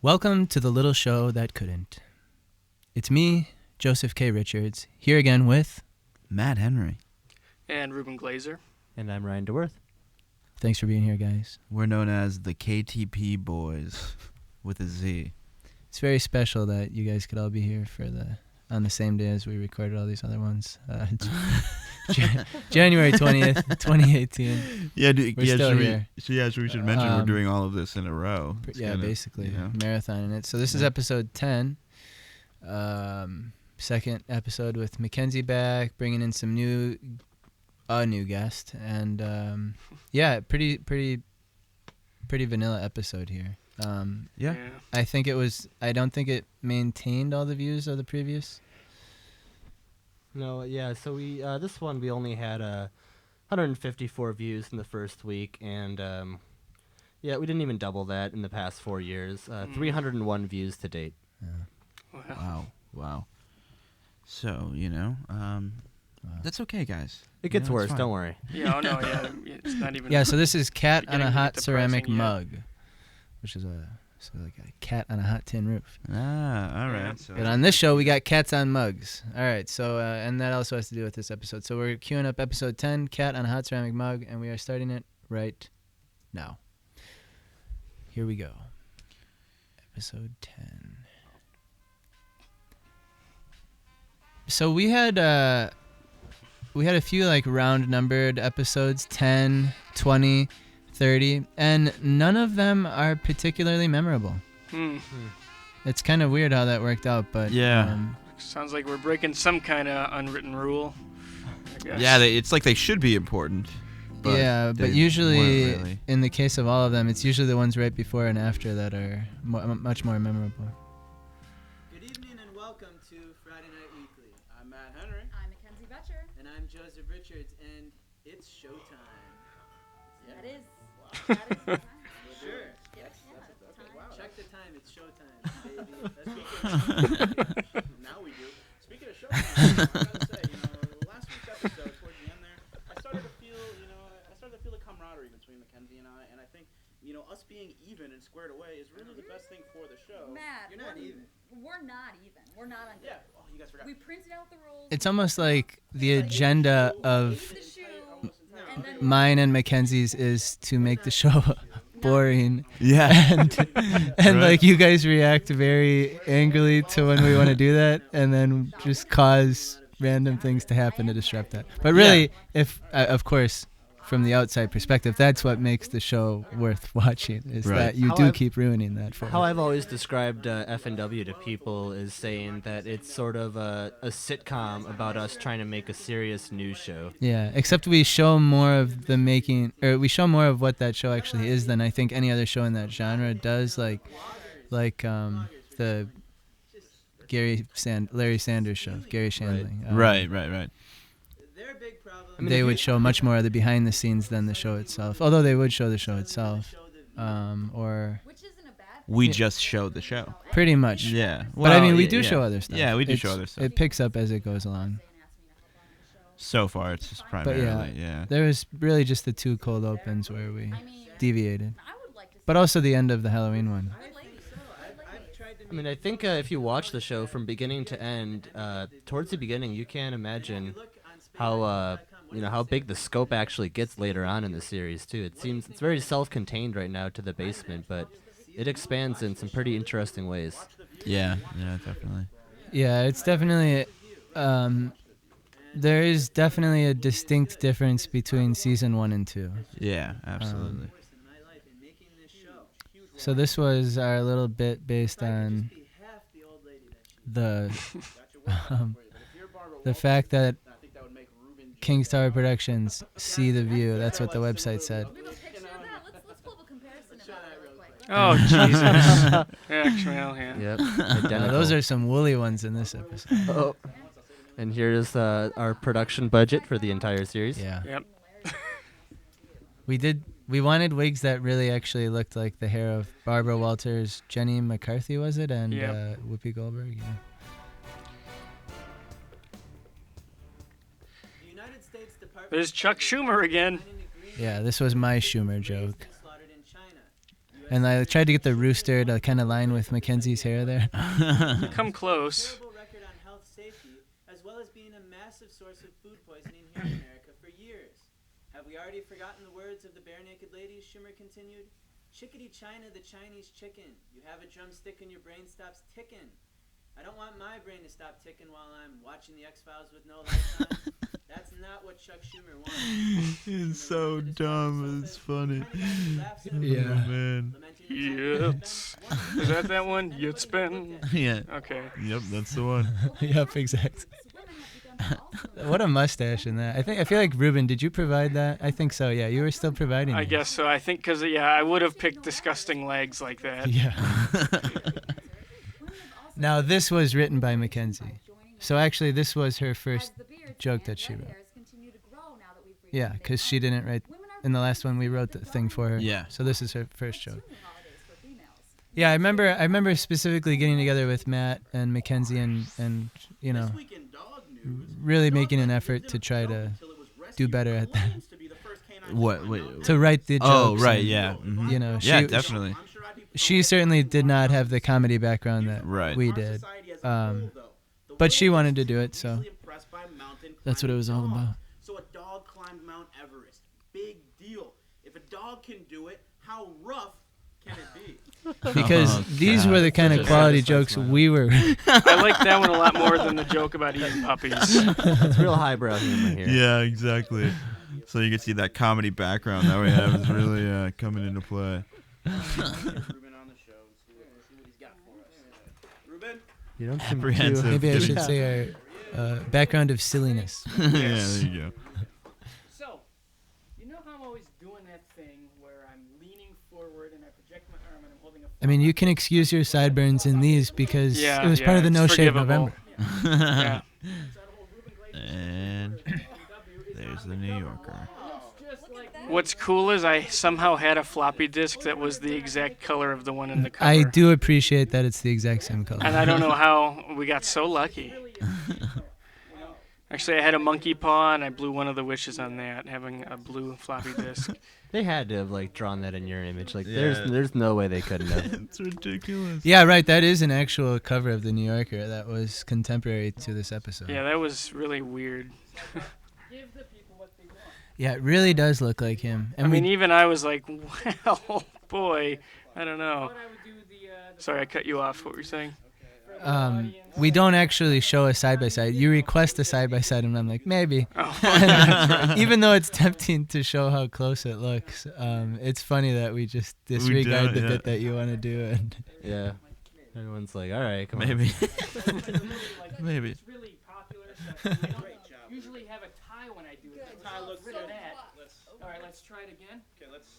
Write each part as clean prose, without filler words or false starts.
Welcome to the little show that couldn't. It's me, Jozef K. Richards, here again with Matt Henry. And Reuben Glaser. And I'm Ryan Dewerth. Thanks for being here, guys. We're known as the KTP Boys with a Z. It's very special that you guys could all be here on the same day as we recorded all these other ones. January 20th, 2018. Yeah, We're still here. We should mention we're doing all of this in a row. Basically, marathoning it. So this is episode 10. Second episode with Mackenzie back, bringing in a new guest, and pretty vanilla episode here. I don't think it maintained all the views of the previous. No, yeah. So we this one we only had 154 views in the first week, and we didn't even double that in the past 4 years. 301 views to date. Yeah. Wow. So that's okay, guys. It gets worse. Don't worry. Yeah. Oh no. Yeah. It's not even. Yeah. So this is cat on a beginning to hot get ceramic depressing, mug, which is like a cat on a hot tin roof. All right. Yeah. So But on this show, we got cats on mugs. All right, so and that also has to do with this episode. So we're queuing up episode 10, cat on a hot ceramic mug, and we are starting it right now. Here we go. Episode 10. So we had a few like round numbered episodes, 10, 20, 30, and none of them are particularly memorable. It's kind of weird how that worked out, but Sounds like we're breaking some kind of unwritten rule, I guess. yeah, it's like they should be important. But usually really. In the case of all of them, it's usually the ones right before and after that are much more memorable. Good evening and welcome to Friday Night Weekly. I'm Matt Henry. I'm Mackenzie Betcher. And I'm Joseph Richards, and it's showtime. That is. Wow. That is the time. Sure. Yes. Wow. Check the time. It's showtime, baby. Now we do. Speaking of showtime, I gotta say, last week's episode, towards the end there, I started to feel the camaraderie between Mackenzie and I think, us being even and squared away is really the best thing for the show. Matt, you're not even. We're not even. We're not on. Yeah. Oh, you guys forgot. We printed out the rules. It's almost like the agenda of The shoe, and then mine and Mackenzie's is to make the show boring. Yeah. And like you guys react very angrily to when we want to do that, and then just cause random things to happen to disrupt that. But really, if of course, from the outside perspective, that's what makes the show worth watching, is that you keep ruining that for How me. I've always described F&W to people is saying that it's sort of a sitcom about us trying to make a serious news show. Yeah, except we show more of we show more of what that show actually is than I think any other show in that genre does, like the Larry Sanders show, Gary Shandling. Right. Their big problem. They would show much more of the behind the scenes than the show itself. Although they would show the show itself, or which isn't a bad. We just show the show. pretty much. Yeah. But I mean, we do show other stuff. Yeah, we do show other stuff. It picks up as it goes along. So far, it's just primarily, There was really just the two cold opens where we deviated, I would like to. but also the end of the Halloween one. I mean, I think if you watch the show from beginning to end, towards the beginning, you can't imagine how how big the scope actually gets later on in the series too. It seems it's very self-contained right now to the basement, but it expands in some pretty interesting ways. Yeah, definitely. Yeah, it's definitely. There is definitely a distinct difference between season 1 and 2. Yeah, absolutely. So this was our little bit based on the fact that King's Tower Productions see the view. That's what the website said. We have a picture of that. Let's pull up a comparison of that really quick. Oh Jesus. Actually, Yep. Now, those are some woolly ones in this episode. Oh. And here's our production budget for the entire series. Yeah. Yep. We wanted wigs that really actually looked like the hair of Barbara Walters, Jenny McCarthy, was it? And Whoopi Goldberg, yeah. There's Chuck Schumer again. Yeah, this was my Schumer joke. And I tried to get the rooster to kind of line with Mackenzie's hair there. Come close. Terrible record on health safety, as well as being a massive source of food poisoning here in America for years. Have we already forgotten the words of the bare naked ladies? Shimmer continued. Chickadee China, the Chinese chicken. You have a drumstick and your brain stops ticking. I don't want my brain to stop ticking while I'm watching the X-Files with no lights on. That's not what Chuck Schumer wants. It's so dumb. It's funny. Yeah. Oh, man. Yep. Is that one? Yet spin. Yeah. Okay. Yep, that's the one. Yep, exactly. What a mustache in that. I feel like Reuben, did you provide that? I think so. Yeah, you were still providing. I these. guess so. I think because I would have picked disgusting legs like that. Yeah. Now this was written by Mackenzie, so actually this was her first joke that she wrote. Yeah, because she didn't write in the last one. We wrote the thing for her. Yeah. So this is her first joke. Yeah, I remember specifically getting together with Matt and Mackenzie and you know, really making an effort to try to do better at that. What? Wait. To write the jokes. Oh, right. and, Yeah. Mhm. You know, Yeah, definitely. She certainly did not have the comedy background that Right. we did, but she wanted to do it, so that's what it was all about. So a dog climbed Mount Everest. Big deal. If a dog can do it, how rough can it be? Because these were the kind of quality jokes we were. I like that one a lot more than the joke about eating puppies. It's real highbrow humor here. Yeah, exactly. So you can see that comedy background that we have is really coming into play. Reuben on the show and see what he's got for us. Reuben? You don't seem Apprehensive. too- Maybe I should say our background of silliness. Yeah, there you go. So, you know how I'm always doing that thing where I'm leaning forward and I project my arm and I'm holding a I mean, you can excuse your sideburns in these because Yeah, it was part of the it's No Shave forgivable. November. Yeah. And there's the New Yorker. What's cool is I somehow had a floppy disk that was the exact color of the one in the cover. I do appreciate that it's the exact same color. And I don't know how we got so lucky. Actually, I had a monkey paw, and I blew one of the wishes on that, having a blue floppy disk. They had to have like drawn that in your image. Like Yeah. there's no way they couldn't have. It's ridiculous. Yeah, right. That is an actual cover of the New Yorker that was contemporary to this episode. Yeah, that was really weird. Yeah, it really does look like him. And I mean, we, even I was like, well, boy, I don't know. Sorry, I cut you off. What were you saying? we don't actually show a side by side. You request a side by side, and I'm like, maybe. Oh, Even though it's tempting to show how close it looks, it's funny that we just disregard don't, the yeah. bit that you want to do. And Yeah. Everyone's like, all right, come on. Maybe. Maybe. It's really popular. So I don't usually have a tie when I do it. The tie looks rid of that. All right, let's try it again. Okay, let's.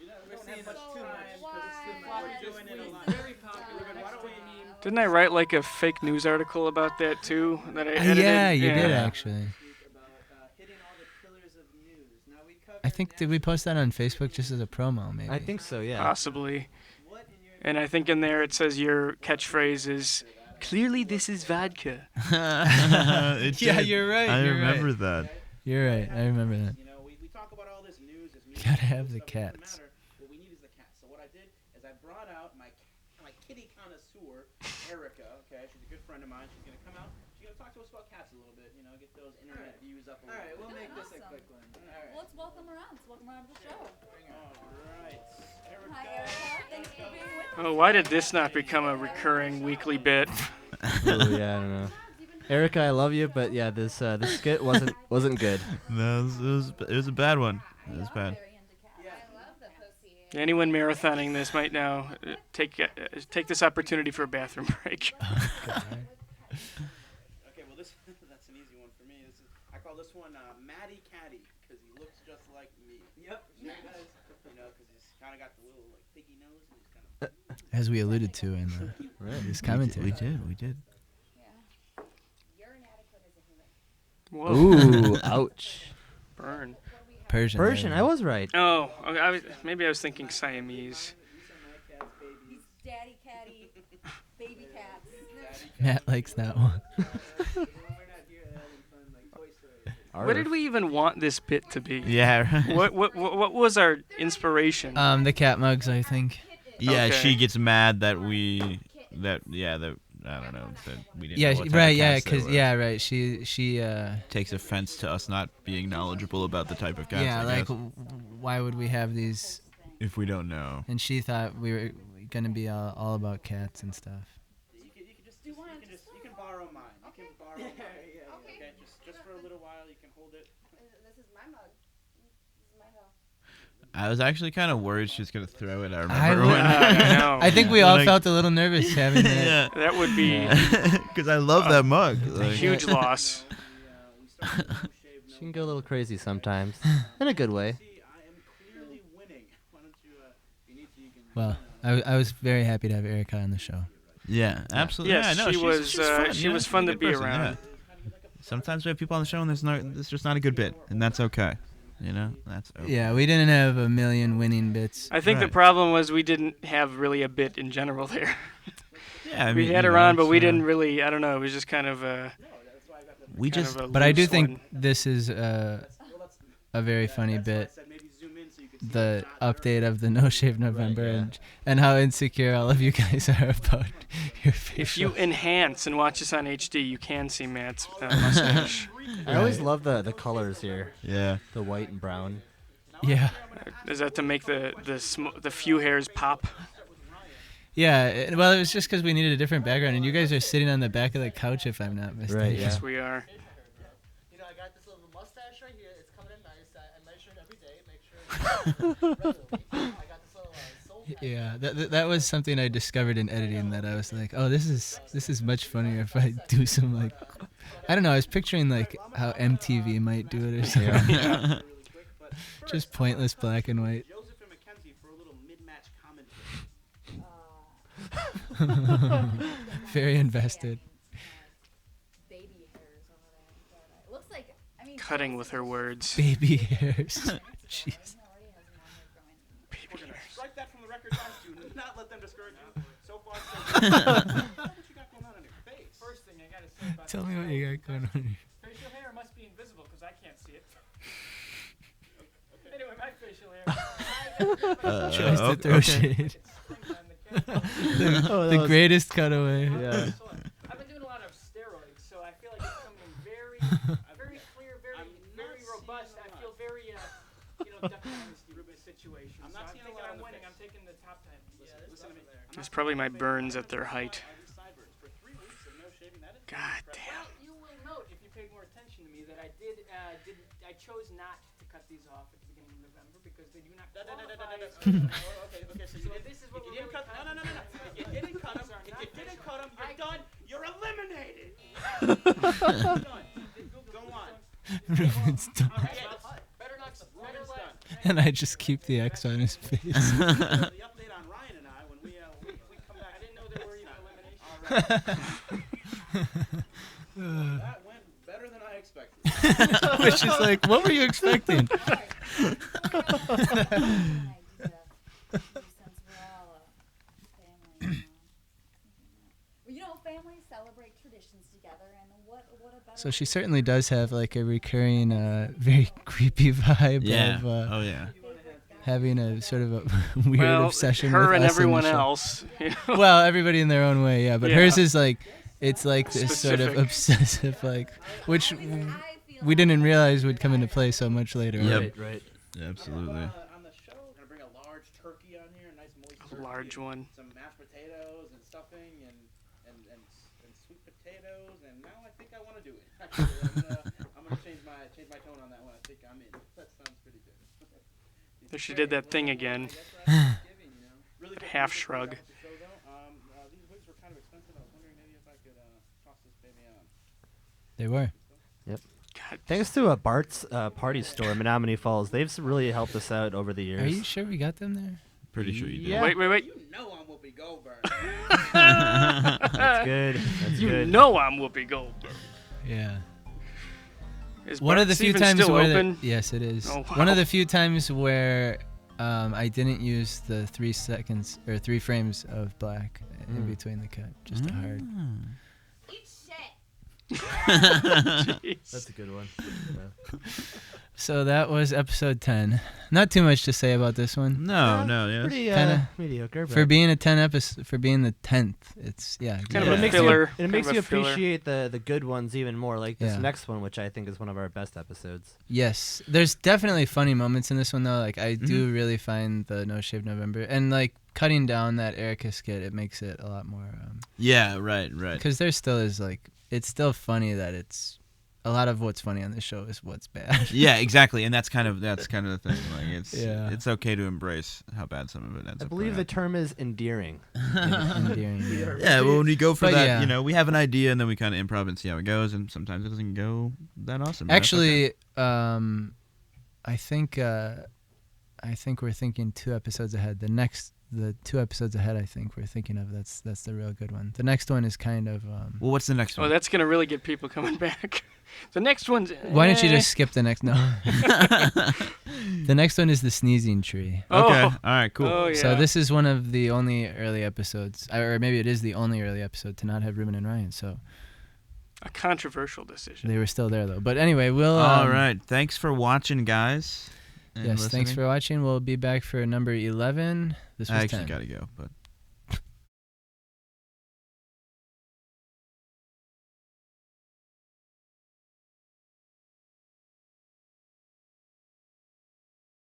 We We're don't seeing have much much too much time. because it's Floppy we're disk doing it a was lot. very popular. Why Next don't to we- the meme. Didn't I write like a fake news article about that too? That I edited? yeah, you did actually. About hitting all the pillars of news. Now we covered I think did we post that on Facebook just as a promo? Maybe. I think so. Yeah. Possibly. what in your And I think in there it says your catchphrase is, clearly this is vodka. It Yeah, did. you're right. I you're remember right. that. You're right. I remember that. You know, we talk about all this news. This news Gotta have the stuff, it doesn't cats. matter. What we need is the cats. So what I did is I brought out my kitty connoisseur, Erica. Okay, she's a good friend of mine. She's gonna come out. She's gonna talk to us about cats a little bit. You know, get those internet views up a All little right, bit. we'll make Good, this a awesome. quick one. All right. Let's welcome her on. Let's welcome her on to the show. All right. Erica. Hi, Erica. Thanks for being with us. Oh, why did this not become a recurring weekly bit? Ooh, yeah, I don't know. Erica, I love you, but yeah, this skit wasn't good. No, it was a bad one. It was bad. Anyone marathoning this might now take this opportunity for a bathroom break. Okay, well this that's an easy one for me. I call this one Matty Catty because he looks just like me. Yep, sure does. You know, because he's kind of got the little like piggy nose and he's kind of. As we alluded to in this commentary. We did. You're inadequate as a human. Whoa, Ooh, ouch. burn. Persian. Persian, I was right. Oh, okay, maybe I was thinking Siamese. He's daddy catty, baby cats. Matt likes that one. What did we even want this bit to be? Yeah. What was our inspiration? The cat mugs, I think. Yeah, Okay. she gets mad that we that I don't know that we didn't. Yeah, know what type right. of Yeah, cats they because were. right. She Takes offense to us not being knowledgeable about the type of cats. yeah, I like guess, why would we have these? if we don't know. And she thought we were gonna be all about cats and stuff. You can borrow mine. You can borrow mine. Okay, just for a little while, you can hold it. This is my mug. This is my mug. I was actually kind of worried she was gonna throw it. I I remember would- when. I know. I think we all Like- felt a little nervous having that. Yeah, That would be because I love that mug. a Like, huge loss. She can go a little crazy sometimes, in a good way. See, I am clearly winning. Why don't you, if you need to, you can. Well, I was very happy to have Erica on the show. yeah, absolutely. Yes, yeah, no, she was, she's fun, she yeah, was she's a fun to good be person, around. yeah. Sometimes we have people on the show and there's just not a good bit, and that's okay. You know, that's okay. Yeah, we didn't have a million winning bits. I think the Right. problem was we didn't have really a bit in general there. Yeah, I We mean, had you her know, on, but it's, we didn't really. I don't know. It was just kind of We kind just of a But I do loose think one. this is a very funny bit. The update of the No Shave November and how insecure all of you guys are about your facial. If you enhance and watch this on HD, you can see Matt's mustache. I always love the colors here, yeah. the white and brown. Yeah. Is that to make the few hairs pop? Yeah, well, it was just because we needed a different background, and you guys are sitting on the back of the couch, if I'm not mistaken. Right, yeah. Yes, we are. You know, I got this little mustache right here. It's coming in nice. I measure it every day. Make sure it's regularly. I got this little soul patch. Yeah, that was something I discovered in editing that I was like, oh, this is much funnier if I do some like, I don't know, I was picturing like how MTV might do it or something. Yeah. Just pointless black and white. Joseph and Mackenzie for a little mid-match commentary. Very invested. Baby hairs over there. But, it looks like, I mean, Cutting with her words. Baby hairs. Jeez. He already has more hair growing. Strike that from the record, guys. Do not let them discourage you. So far, so good. What you got going on in your face? First thing I gotta say about Tell this me what you got going on here. facial hair must be invisible because I can't see it. Anyway, my facial hair. Tries to throw shade. The greatest cutaway. Yeah. I've been doing a lot of steroids, so I feel like it's coming in very, very clear, very robust. I feel very, Duck Dynasty situation. I'm So not I'm seeing a thinking lot I'm on the winning. face. I'm taking the top 10. Listen to me. It's probably my burns at their height. Sideburns for 3 weeks of no shaving. That is God damn. You will note if you paid more attention to me that I I chose not to cut these off at the beginning of November because they do not qualify. Okay. So So this is what if we're you didn't cut, really no. If you didn't cut them, you're done. You're eliminated. Done. Go on. Ruben's done. All right. Better not. Better Ruben's done. And I just keep the X on his face. The update on Ryan and I when we come back. I didn't know there were even eliminations. That went better than I expected. Which is like, what were you expecting? Families celebrate traditions together, and what a better. So she certainly does have like a recurring, very creepy vibe Yeah. of Oh yeah. having a sort of a weird Well, obsession her with and us in the everyone show. else. You know? Well, everybody in their own way, yeah. But Yeah. hers is like, it's like this sort of Specific. obsessive, like, which we didn't realize would come into play so much later. Yep. Right. Absolutely. On the show, we're gonna bring a large turkey on here, a nice moist A turkey, large one. some mashed potatoes and stuffing and sweet potatoes, and now I think I want to do it. Actually, I'm gonna change my tone on that one. I think I'm in. That sounds pretty good. There she did that thing again. Really good, Half really good shrug. episode, though. These wigs were kind of expensive. I was wondering maybe if I could toss this baby on. They were. God, Thanks to Bart's party store, Menominee Falls, they've really helped us out over the years. Are you sure we got them there? Pretty sure you did. Yeah. Wait. You know I'm Whoopi Goldberg. That's good. That's You good. know I'm Whoopi Goldberg. Yeah. Is One of the Bart's few even times still where open? yes, it is. Oh, One of wow. the few times where I didn't use the 3 seconds or 3 frames of black in between the cut. Just a hard. Eat shit. Jeez. That's a good one. So that was episode 10. Not too much to say about this one. No, yeah. Pretty Kinda mediocre. For being a 10 episode, for being the 10th, it's Kind good. of it a makes filler. You, it makes kind you of a filler. appreciate the good ones even more, like this Yeah. next one, which I think is one of our best episodes. Yes, there's definitely funny moments in this one though. Like I do really find the No Shave November and like cutting down that Erica skit, it makes it a lot more. Yeah, right. Because there still is like it's still funny that it's a lot of what's funny on this show is what's bad. Yeah, exactly, and that's kind of the thing. Like it's okay to embrace how bad some of it ends I up. believe the being. term is endearing. Endearing, yeah. Yeah, well, when we go for But that, yeah. we have an idea and then we kind of improv and see how it goes, and sometimes it doesn't go that awesome. and that's Actually, okay. I think we're thinking 2 episodes ahead. The 2 episodes ahead, I think we're thinking of that's the real good one. The next one is kind of. Well, what's the next Oh, one? that's gonna really get people coming back. The next one's. Why don't you just skip the next? No. The next one is the sneezing tree. Okay, Oh. all right, cool. Oh yeah. So this is one of the only early episodes, or maybe it is the only early episode to not have Reuben and Ryan. So a controversial decision. they were still there though. But anyway, we'll. All right, thanks for watching, guys. and Yes, thanks listening. for watching. We'll be back for number 11. This was I actually 10. gotta go, but